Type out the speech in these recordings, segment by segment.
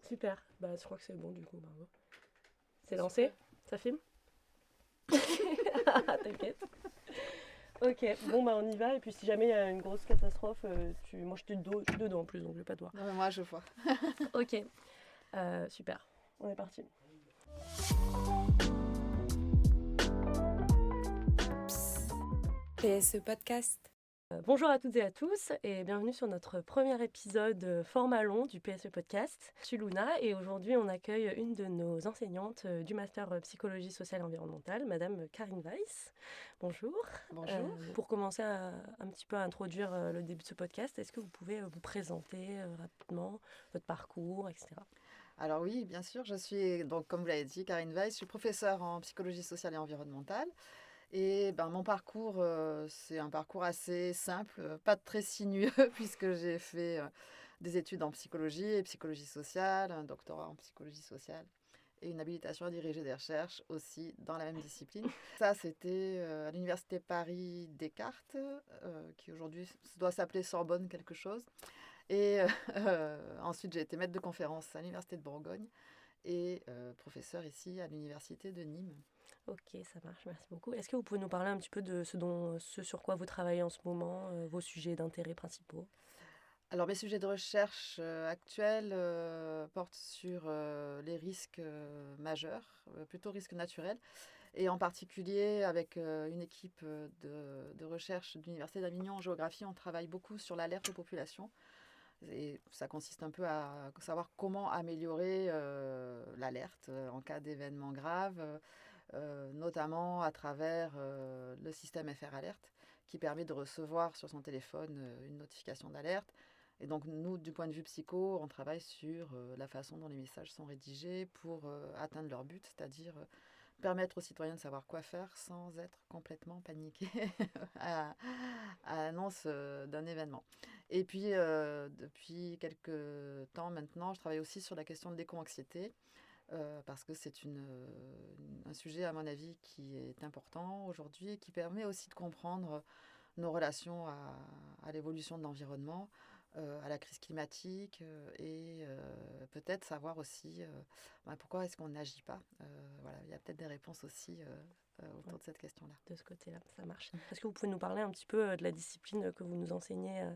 Super. Bah, je crois que c'est bon du coup. Bravo. C'est Super. lancé. Ça filme. T'inquiète. Ok. Bon bah on y va. Et puis si jamais il y a une grosse catastrophe, moi je suis dedans en plus donc je vais pas te voir. Non, mais moi, je vois. Ok. Super. On est parti. PSE Podcast. Bonjour à toutes et à tous et bienvenue sur notre premier épisode format long du PSE Podcast. Je suis Luna et aujourd'hui on accueille une de nos enseignantes du master psychologie sociale et environnementale, Madame Karine Weiss. Bonjour. Bonjour. Pour commencer un petit peu à introduire le début de ce podcast, est-ce que vous pouvez vous présenter rapidement votre parcours, etc. Alors oui, bien sûr, je suis, donc, comme vous l'avez dit, Karine Weiss, je suis professeure en psychologie sociale et environnementale. Et ben, mon parcours, c'est un parcours assez simple, pas très sinueux, puisque j'ai fait des études en psychologie et psychologie sociale, un doctorat en psychologie sociale et une habilitation à diriger des recherches aussi dans la même discipline. Ça, c'était à l'Université Paris Descartes, qui aujourd'hui doit s'appeler Sorbonne quelque chose. Et ensuite, j'ai été maître de conférence à l'Université de Bourgogne et professeur ici à l'Université de Nîmes. Ok, ça marche, merci beaucoup. Est-ce que vous pouvez nous parler un petit peu de ce sur quoi vous travaillez en ce moment, vos sujets d'intérêt principaux? Alors, mes sujets de recherche actuels portent sur les risques majeurs, plutôt risques naturels, et en particulier avec une équipe de recherche de l'Université d'Avignon en géographie, on travaille beaucoup sur l'alerte aux populations. Et ça consiste un peu à savoir comment améliorer l'alerte en cas d'événements graves, notamment à travers le système FR Alert qui permet de recevoir sur son téléphone une notification d'alerte. Et donc nous, du point de vue psycho, on travaille sur la façon dont les messages sont rédigés pour atteindre leur but, c'est-à-dire permettre aux citoyens de savoir quoi faire sans être complètement paniqués à, à l'annonce d'un événement. Et puis, depuis quelques temps maintenant, je travaille aussi sur la question de l'éco-anxiété, parce que c'est un sujet, à mon avis, qui est important aujourd'hui et qui permet aussi de comprendre nos relations à l'évolution de l'environnement, à la crise climatique, et peut-être savoir aussi pourquoi est-ce qu'on n'agit pas. Voilà, il y a peut-être des réponses aussi Ouais, autour de cette question-là. de ce côté-là, ça marche. Est-ce que vous pouvez nous parler un petit peu de la discipline que vous nous enseignez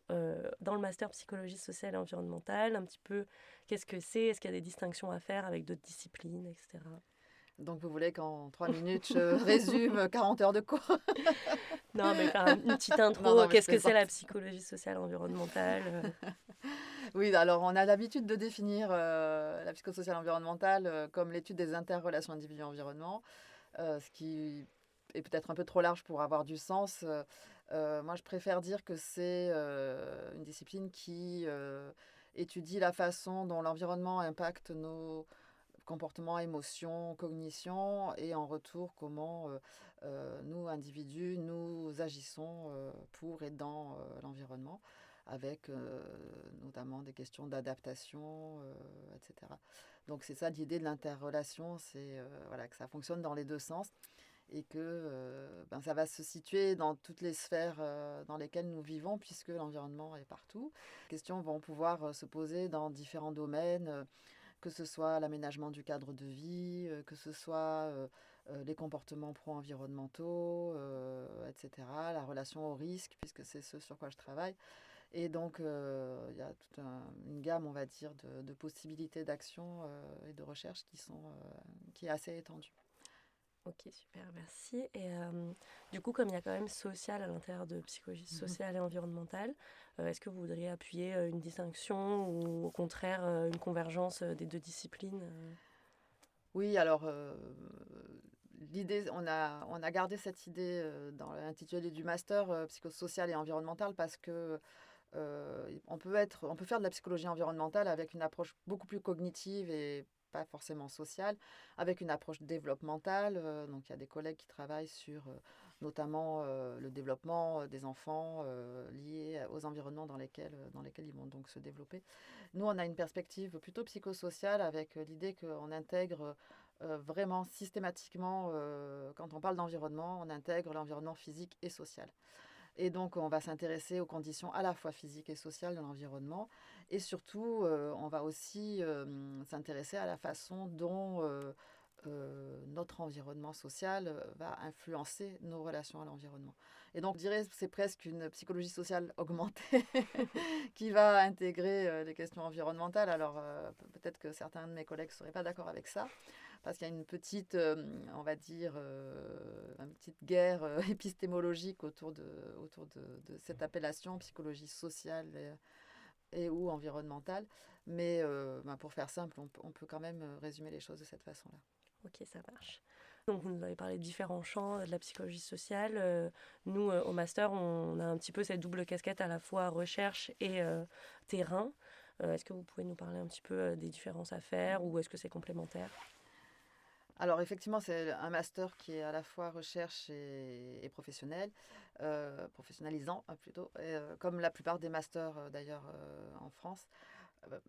dans le master psychologie sociale et environnementale, un petit peu qu'est-ce que c'est, est-ce qu'il y a des distinctions à faire avec d'autres disciplines, etc. Donc vous voulez qu'en 3 minutes, je résume 40 heures de cours? Non, mais faire une petite Non, intro, non, mais je qu'est-ce que c'est la plaisante. psychologie sociale et environnementale Oui, alors on a l'habitude de définir la psychosociale environnementale comme l'étude des interrelations individu-environnement, ce qui est peut-être un peu trop large pour avoir du sens. Moi, je préfère dire que c'est une discipline qui étudie la façon dont l'environnement impacte nos comportements, émotions, cognitions, et en retour, comment nous, individus, nous agissons pour et dans l'environnement, avec notamment des questions d'adaptation, etc. Donc c'est ça l'idée de l'interrelation, c'est voilà, que ça fonctionne dans les deux sens et que ça va se situer dans toutes les sphères dans lesquelles nous vivons, puisque l'environnement est partout. Les questions vont pouvoir se poser dans différents domaines, que ce soit l'aménagement du cadre de vie, que ce soit les comportements pro-environnementaux, etc., la relation au risque, puisque c'est ce sur quoi je travaille. Et donc, il y a toute une gamme, on va dire, de possibilités d'action et de recherche qui est assez étendue. Ok, super, merci. Et du coup, comme il y a quand même social à l'intérieur de psychologie sociale et environnementale, est-ce que vous voudriez appuyer une distinction ou au contraire une convergence des deux disciplines Oui, alors l'idée, on a gardé cette idée dans l'intitulé du master psychosocial et environnemental parce que on peut faire de la psychologie environnementale avec une approche beaucoup plus cognitive et pas forcément sociale, avec une approche développementale. Donc il y a des collègues qui travaillent sur notamment le développement des enfants liés aux environnements dans lesquels ils vont donc se développer. Nous, on a une perspective plutôt psychosociale avec l'idée qu'on intègre vraiment systématiquement, quand on parle d'environnement, on intègre l'environnement physique et social. Et donc, on va s'intéresser aux conditions à la fois physiques et sociales de l'environnement. Et surtout, on va aussi s'intéresser à la façon dont notre environnement social va influencer nos relations à l'environnement. Et donc, je dirais que c'est presque une psychologie sociale augmentée qui va intégrer les questions environnementales. Alors, peut-être que certains de mes collègues ne seraient pas d'accord avec ça, parce qu'il y a une petite, on va dire, une petite guerre épistémologique autour de cette appellation psychologie sociale et ou environnementale. Mais pour faire simple, on peut quand même résumer les choses de cette façon-là. Ok, ça marche. Donc, vous nous avez parlé de différents champs de la psychologie sociale. Nous, au master, on a un petit peu cette double casquette à la fois recherche et terrain. Est-ce que vous pouvez nous parler un petit peu des différences à faire ou est-ce que c'est complémentaire? Alors effectivement, c'est un master qui est à la fois recherche et professionnel, professionnalisant plutôt, comme la plupart des masters d'ailleurs en France.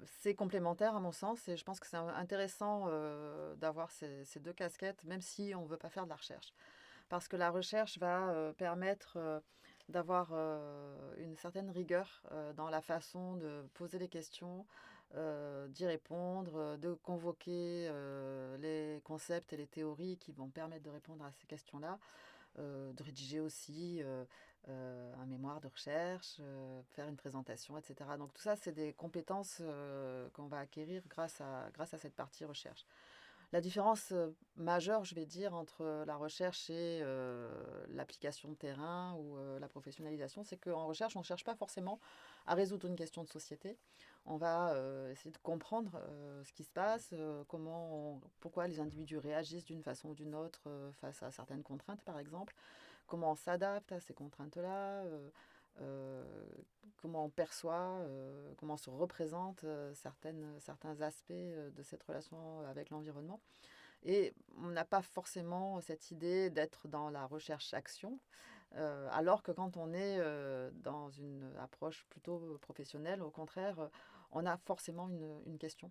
C'est complémentaire à mon sens et je pense que c'est intéressant d'avoir ces deux casquettes, même si on ne veut pas faire de la recherche. Parce que la recherche va permettre d'avoir une certaine rigueur dans la façon de poser les questions, d'y répondre, de convoquer les concepts et les théories qui vont permettre de répondre à ces questions-là, de rédiger aussi un mémoire de recherche, faire une présentation, etc. Donc tout ça, c'est des compétences qu'on va acquérir grâce à cette partie recherche. La différence majeure, je vais dire, entre la recherche et l'application de terrain ou la professionnalisation, c'est qu'en recherche, on ne cherche pas forcément à résoudre une question de société. On va essayer de comprendre ce qui se passe, pourquoi les individus réagissent d'une façon ou d'une autre face à certaines contraintes, par exemple, comment on s'adapte à ces contraintes-là, euh, comment on perçoit, comment on se représente certains aspects de cette relation avec l'environnement. Et on n'a pas forcément cette idée d'être dans la recherche-action, alors que quand on est dans une approche plutôt professionnelle, au contraire, on a forcément une question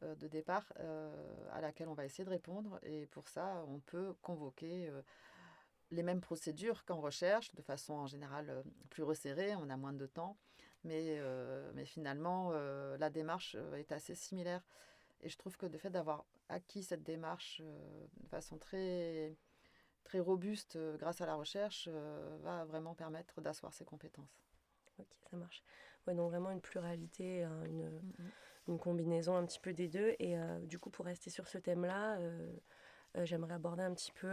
de départ à laquelle on va essayer de répondre. Et pour ça, on peut convoquer les mêmes procédures qu'en recherche, de façon en général plus resserrée, on a moins de temps, mais finalement, la démarche est assez similaire. Et je trouve que le fait d'avoir acquis cette démarche de façon très, très robuste grâce à la recherche va vraiment permettre d'asseoir ses compétences. Ok, ça marche. Ouais, donc vraiment une pluralité, hein, Mhm. une combinaison un petit peu des deux. Et du coup, pour rester sur ce thème-là, j'aimerais aborder un petit peu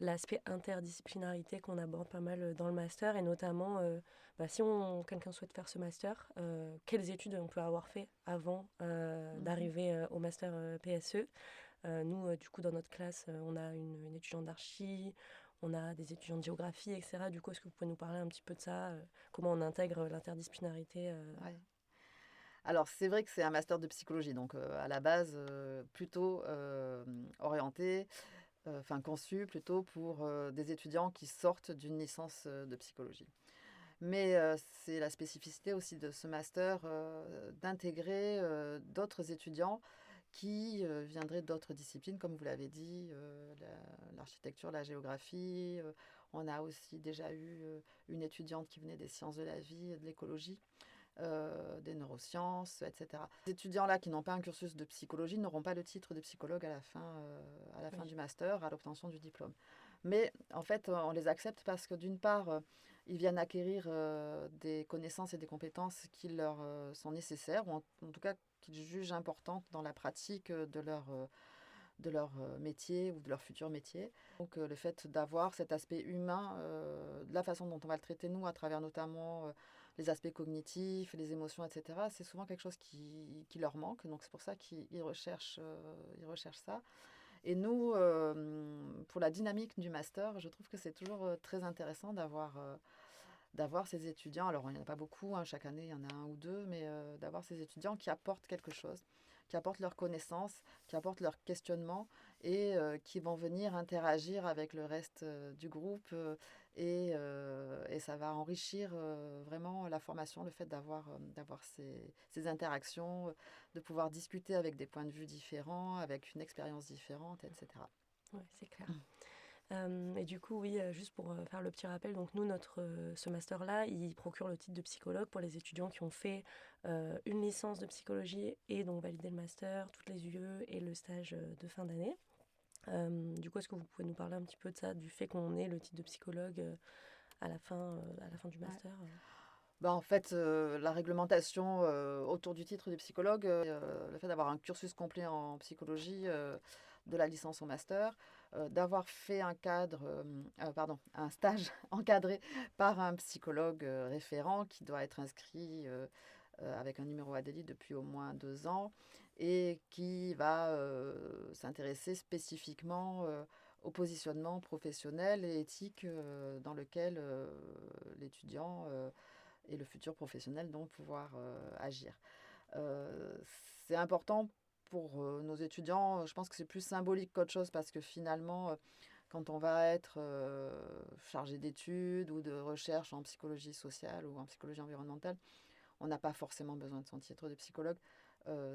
l'aspect interdisciplinarité qu'on aborde pas mal dans le master et notamment si quelqu'un souhaite faire ce master, quelles études on peut avoir fait avant Mhm. d'arriver au master PSE. Nous, du coup, dans notre classe, on a une étudiante d'archi, on a des étudiants de géographie, etc. Du coup, est-ce que vous pouvez nous parler un petit peu de ça, comment on intègre l'interdisciplinarité Ouais. Alors, c'est vrai que c'est un master de psychologie, donc à la base, plutôt orienté, enfin conçu plutôt pour des étudiants qui sortent d'une licence de psychologie. Mais c'est la spécificité aussi de ce master d'intégrer d'autres étudiants qui viendraient d'autres disciplines, comme vous l'avez dit, l'architecture, la géographie. On a aussi déjà eu une étudiante qui venait des sciences de la vie et de l'écologie, des neurosciences, etc. Ces étudiants-là qui n'ont pas un cursus de psychologie n'auront pas le titre de psychologue à la fin Oui. du master, à l'obtention du diplôme. Mais en fait, on les accepte parce que d'une part, ils viennent acquérir des connaissances et des compétences qui leur sont nécessaires, ou en tout cas qu'ils jugent importantes dans la pratique de leur métier ou de leur futur métier. Donc le fait d'avoir cet aspect humain, de la façon dont on va le traiter nous, à travers notamment les aspects cognitifs, les émotions, etc., c'est souvent quelque chose qui leur manque. Donc c'est pour ça qu'ils recherchent ça. Et nous, pour la dynamique du master, je trouve que c'est toujours très intéressant d'avoir ces étudiants. Alors, il n'y en a pas beaucoup, hein, chaque année, il y en a un ou deux, mais d'avoir ces étudiants qui apportent quelque chose, qui apportent leurs connaissances, qui apportent leurs questionnements et qui vont venir interagir avec le reste du groupe. Et ça va enrichir vraiment la formation, le fait d'avoir ces interactions, de pouvoir discuter avec des points de vue différents, avec une expérience différente, etc. Ouais, c'est clair. Et du coup, oui, juste pour faire le petit rappel, donc nous, ce master-là, il procure le titre de psychologue pour les étudiants qui ont fait une licence de psychologie et donc validé le master, toutes les UE et le stage de fin d'année. Du coup, est-ce que vous pouvez nous parler un petit peu de ça, du fait qu'on ait le titre de psychologue à la fin du Ouais. master Bah, en fait, la réglementation autour du titre de psychologue, le fait d'avoir un cursus complet en psychologie, de la licence au master, d'avoir fait un stage encadré par un psychologue référent qui doit être inscrit avec un numéro ADELI depuis au moins 2 ans et qui va s'intéresser spécifiquement au positionnement professionnel et éthique dans lequel l'étudiant et le futur professionnel donc pouvoir agir. Euh, c'est important pour nos étudiants, je pense que c'est plus symbolique qu'autre chose parce que finalement, quand on va être chargé d'études ou de recherche en psychologie sociale ou en psychologie environnementale, on n'a pas forcément besoin de son titre de psychologue.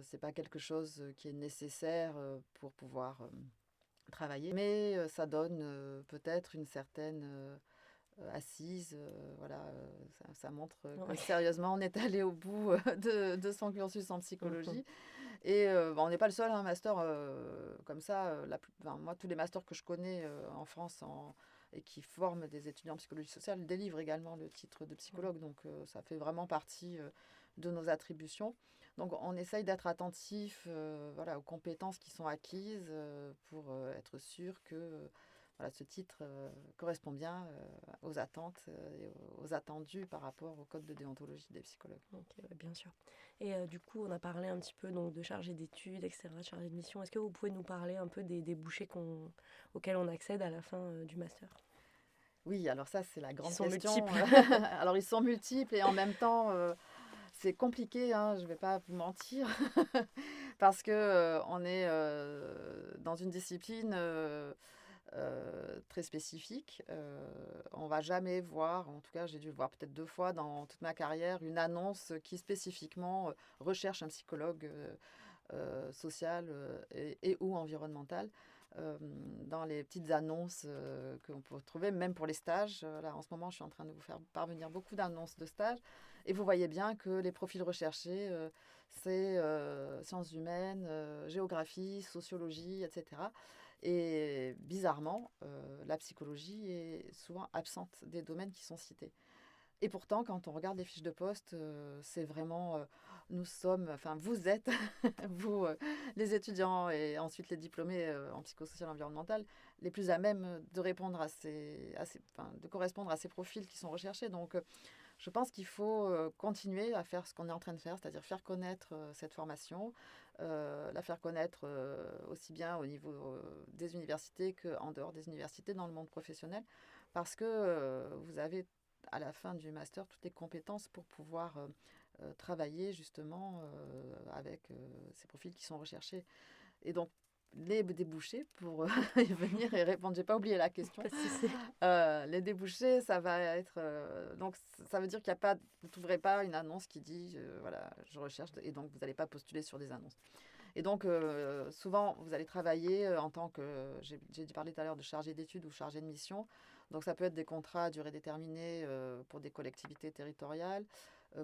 C'est pas quelque chose qui est nécessaire pour pouvoir travailler, mais ça donne peut-être une certaine assise. Voilà, ça montre que Ouais. sérieusement, on est allé au bout de son cursus en Mhm. psychologie. Et on n'est pas le seul à un master comme ça. Moi, tous les masters que je connais en France et qui forment des étudiants en psychologie sociale délivrent également le titre de psychologue. Donc, ça fait vraiment partie de nos attributions. Donc, on essaye d'être attentif voilà, aux compétences qui sont acquises pour être sûr que voilà, ce titre correspond bien aux attentes et aux attendus par rapport au code de déontologie des psychologues. Ok, ouais, bien sûr. Et du coup, on a parlé un petit peu donc, de chargé d'études, etc., de chargé de mission. Est-ce que vous pouvez nous parler un peu des débouchés auxquels on accède à la fin du master? Oui, alors ça, c'est la Qui grande sont question. multiples. Alors, ils sont multiples et en même temps, c'est compliqué, hein, je ne vais pas vous mentir, parce que on est dans une discipline très spécifique. On va jamais voir, en tout cas, j'ai dû le voir peut-être 2 fois dans toute ma carrière, une annonce qui spécifiquement recherche un psychologue social et ou environnemental. Dans les petites annonces qu'on peut trouver, même pour les stages. Là, en ce moment, je suis en train de vous faire parvenir beaucoup d'annonces de stages. Et vous voyez bien que les profils recherchés, c'est sciences humaines, géographie, sociologie, etc. Et bizarrement, la psychologie est souvent absente des domaines qui sont cités. Et pourtant, quand on regarde les fiches de poste, c'est vraiment, nous sommes, enfin vous êtes, vous, les étudiants et ensuite les diplômés en psychosocial environnemental, les plus à même de répondre enfin, de correspondre à ces profils qui sont recherchés. Donc, je pense qu'il faut continuer à faire ce qu'on est en train de faire, c'est-à-dire faire connaître cette formation, la faire connaître aussi bien au niveau des universités qu'en dehors des universités, dans le monde professionnel, parce que vous avez à la fin du master toutes les compétences pour pouvoir travailler justement avec ces profils qui sont recherchés. Et donc, les débouchés pour y venir et répondre, j'ai pas oublié la question. Pas de souci. Les débouchés, ça va être donc ça veut dire qu'il y a pas, vous trouverez pas une annonce qui dit voilà, je recherche et donc vous n'allez pas postuler sur des annonces. Et donc souvent vous allez travailler en tant que j'ai parlé tout à l'heure de chargé d'études ou chargé de mission. Donc ça peut être des contrats à durée déterminée pour des collectivités territoriales,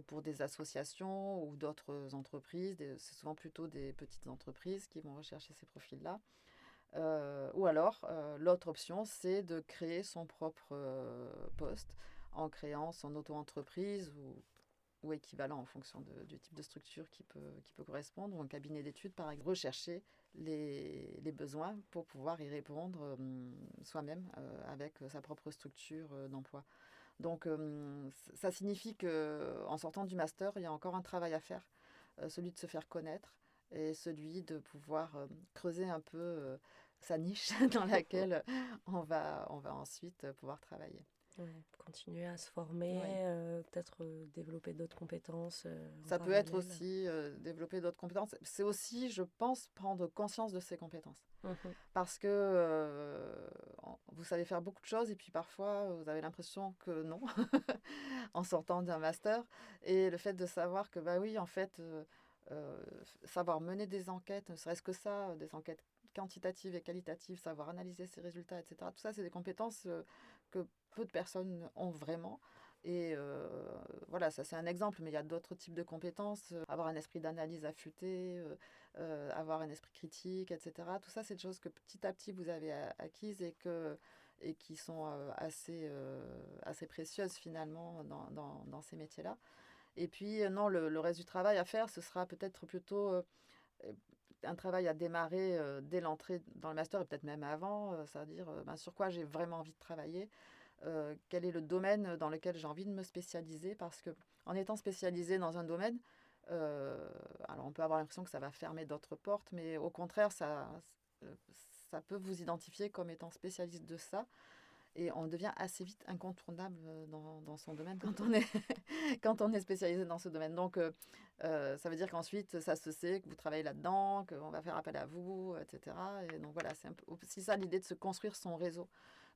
pour des associations ou d'autres entreprises. C'est souvent plutôt des petites entreprises qui vont rechercher ces profils-là. Ou alors, l'autre option, c'est de créer son propre poste en créant son auto-entreprise ou équivalent en fonction du type de structure qui peut correspondre, ou un cabinet d'études, par exemple, rechercher les besoins pour pouvoir y répondre soi-même avec sa propre structure d'emploi. Donc, ça signifie qu'en sortant du master, il y a encore un travail à faire, celui de se faire connaître et celui de pouvoir creuser un peu sa niche dans laquelle on va ensuite pouvoir travailler. Ouais, continuer à se former, Oui. peut-être développer d'autres compétences en Ça peut être parallèle. aussi développer d'autres compétences. C'est aussi, je pense, prendre conscience de ses compétences. Mhm. Parce que vous savez faire beaucoup de choses et puis parfois vous avez l'impression que non en sortant d'un master. Et le fait de savoir que, bah oui, en fait, savoir mener des enquêtes, ne serait-ce que ça, des enquêtes quantitative et qualitative, savoir analyser ses résultats, etc. Tout ça, c'est des compétences que peu de personnes ont vraiment. Et voilà, ça c'est un exemple, mais il y a d'autres types de compétences. Avoir un esprit d'analyse affûté, avoir un esprit critique, etc. Tout ça, c'est des choses que petit à petit vous avez acquises et qui sont assez précieuses finalement dans ces métiers-là. Et puis, non, le reste du travail à faire, ce sera peut-être plutôt un travail à démarrer dès l'entrée dans le master et peut-être même avant, c'est-à-dire ben, sur quoi j'ai vraiment envie de travailler, quel est le domaine dans lequel j'ai envie de me spécialiser, parce que en étant spécialisé dans un domaine, alors on peut avoir l'impression que ça va fermer d'autres portes, mais au contraire, euh, ça peut vous identifier comme étant spécialiste de ça. Et on devient assez vite incontournable dans son domaine quand on est, quand on est spécialisé dans ce domaine. Donc, ça veut dire qu'ensuite, ça se sait que vous travaillez là-dedans, qu'on va faire appel à vous, etc. Et donc, voilà, c'est un peu aussi ça l'idée de se construire son réseau,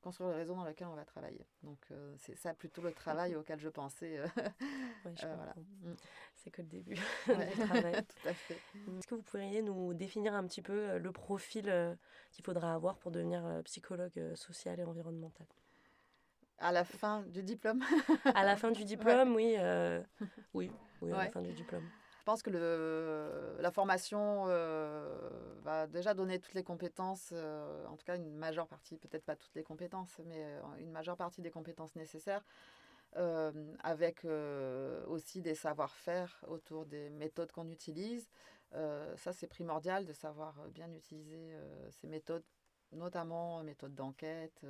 construire le réseau dans lequel on va travailler. Donc, c'est ça plutôt le travail auquel je pensais. Ouais, je Voilà. comprends. C'est que le début Ouais, du travail. tout à fait. Est-ce que vous pourriez nous définir un petit peu le profil qu'il faudra avoir pour devenir psychologue social et environnemental? À la fin du diplôme. À la fin du Ouais. diplôme, oui, oui, oui, à la Ouais. fin du diplôme. Je pense que la formation va déjà donner toutes les compétences, en tout cas une majeure partie, peut-être pas toutes les compétences, mais une majeure partie des compétences nécessaires, avec aussi des savoir-faire autour des méthodes qu'on utilise. Ça, c'est primordial de savoir bien utiliser ces méthodes, notamment méthodes d'enquête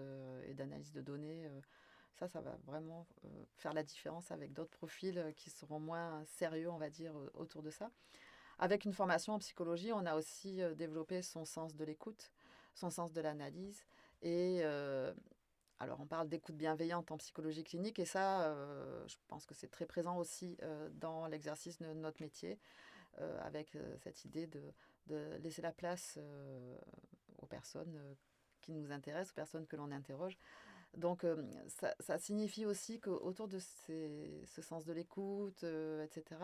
et d'analyse de données. Ça va vraiment faire la différence avec d'autres profils qui seront moins sérieux, on va dire, autour de ça. Avec une formation en psychologie, on a aussi développé son sens de l'écoute, son sens de l'analyse. Et alors, on parle d'écoute bienveillante en psychologie clinique, et ça, je pense que c'est très présent aussi dans l'exercice de notre métier, avec cette idée de laisser la place aux personnes qui nous intéressent, aux personnes que l'on interroge. Donc, ça signifie aussi qu'autour de ce sens de l'écoute, etc.,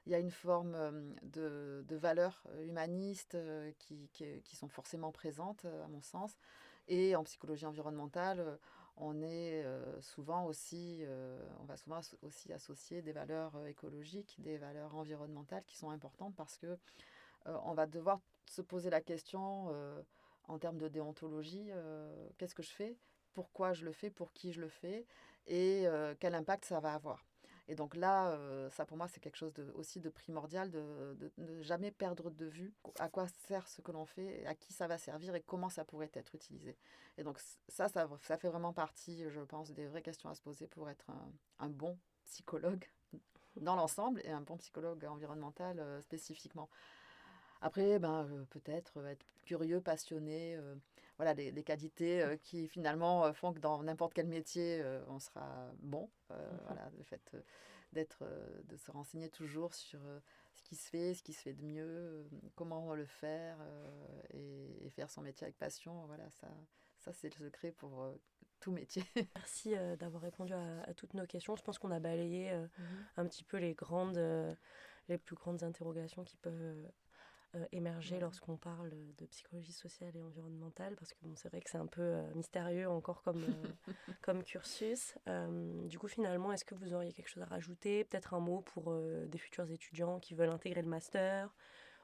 il y a une forme de valeurs humanistes qui sont forcément présentes, à mon sens. Et en psychologie environnementale, on va souvent aussi associer des valeurs écologiques, des valeurs environnementales qui sont importantes parce que on va devoir se poser la question en termes de déontologie, qu'est-ce que je fais? Pourquoi je le fais? Pour qui je le fais? Et quel impact ça va avoir? Et donc là, ça pour moi, c'est quelque chose aussi de primordial de ne jamais perdre de vue à quoi sert ce que l'on fait, à qui ça va servir et comment ça pourrait être utilisé. Et donc ça fait vraiment partie, je pense, des vraies questions à se poser pour être un bon psychologue dans l'ensemble et un bon psychologue environnemental spécifiquement. Après, ben, peut-être être curieux, passionné, voilà, les qualités qui finalement font que dans n'importe quel métier, on sera bon. Voilà, le fait de se renseigner toujours sur ce qui se fait de mieux, comment le faire et faire son métier avec passion. Voilà, ça c'est le secret pour tout métier. Merci d'avoir répondu à toutes nos questions. Je pense qu'on a balayé Mhm. un petit peu les plus grandes interrogations qui peuvent émerger Ouais. lorsqu'on parle de psychologie sociale et environnementale, parce que bon, c'est vrai que c'est un peu mystérieux encore comme cursus. Du coup, finalement, est-ce que vous auriez quelque chose à rajouter? Peut-être un mot pour des futurs étudiants qui veulent intégrer le master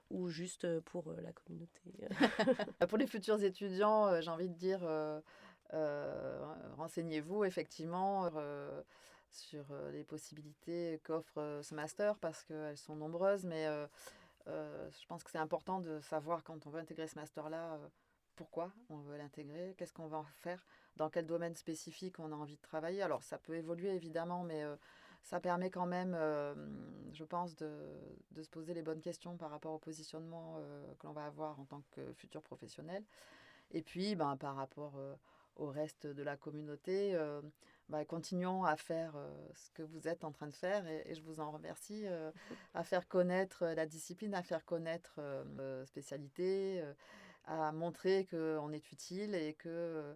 ou juste pour la communauté? Pour les futurs étudiants, j'ai envie de dire, renseignez-vous effectivement sur les possibilités qu'offre ce master parce qu'elles sont nombreuses, mais je pense que c'est important de savoir quand on veut intégrer ce master-là, pourquoi on veut l'intégrer, qu'est-ce qu'on va en faire, dans quel domaine spécifique on a envie de travailler. Alors ça peut évoluer évidemment, mais ça permet quand même, je pense, de se poser les bonnes questions par rapport au positionnement que l'on va avoir en tant que futur professionnel. Et puis, ben, par rapport au reste de la communauté, ben, continuons à faire ce que vous êtes en train de faire et je vous en remercie, à faire connaître la discipline, à faire connaître spécialité, à montrer qu'on est utile et que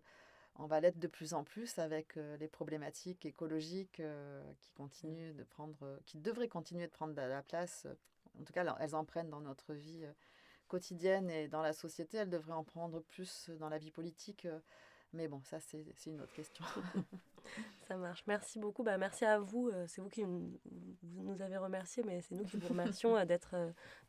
on va l'être de plus en plus avec les problématiques écologiques qui devraient continuer de prendre de la place. En tout cas, elles en prennent dans notre vie quotidienne et dans la société, elle devrait en prendre plus dans la vie politique. Mais bon, ça, c'est une autre question. Ça marche. Merci beaucoup. Bah, merci à vous. C'est vous qui vous nous avez remerciés, mais c'est nous qui vous remercions d'être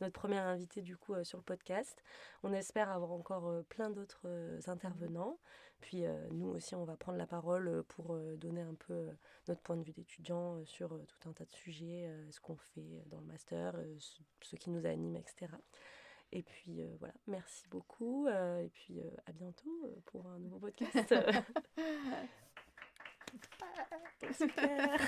notre première invitée du coup sur le podcast. On espère avoir encore plein d'autres intervenants. Puis nous aussi, on va prendre la parole pour donner un peu notre point de vue d'étudiant sur tout un tas de sujets, ce qu'on fait dans le master, ce qui nous anime, etc. Et puis voilà, merci beaucoup. Et puis à bientôt pour un nouveau podcast. Super.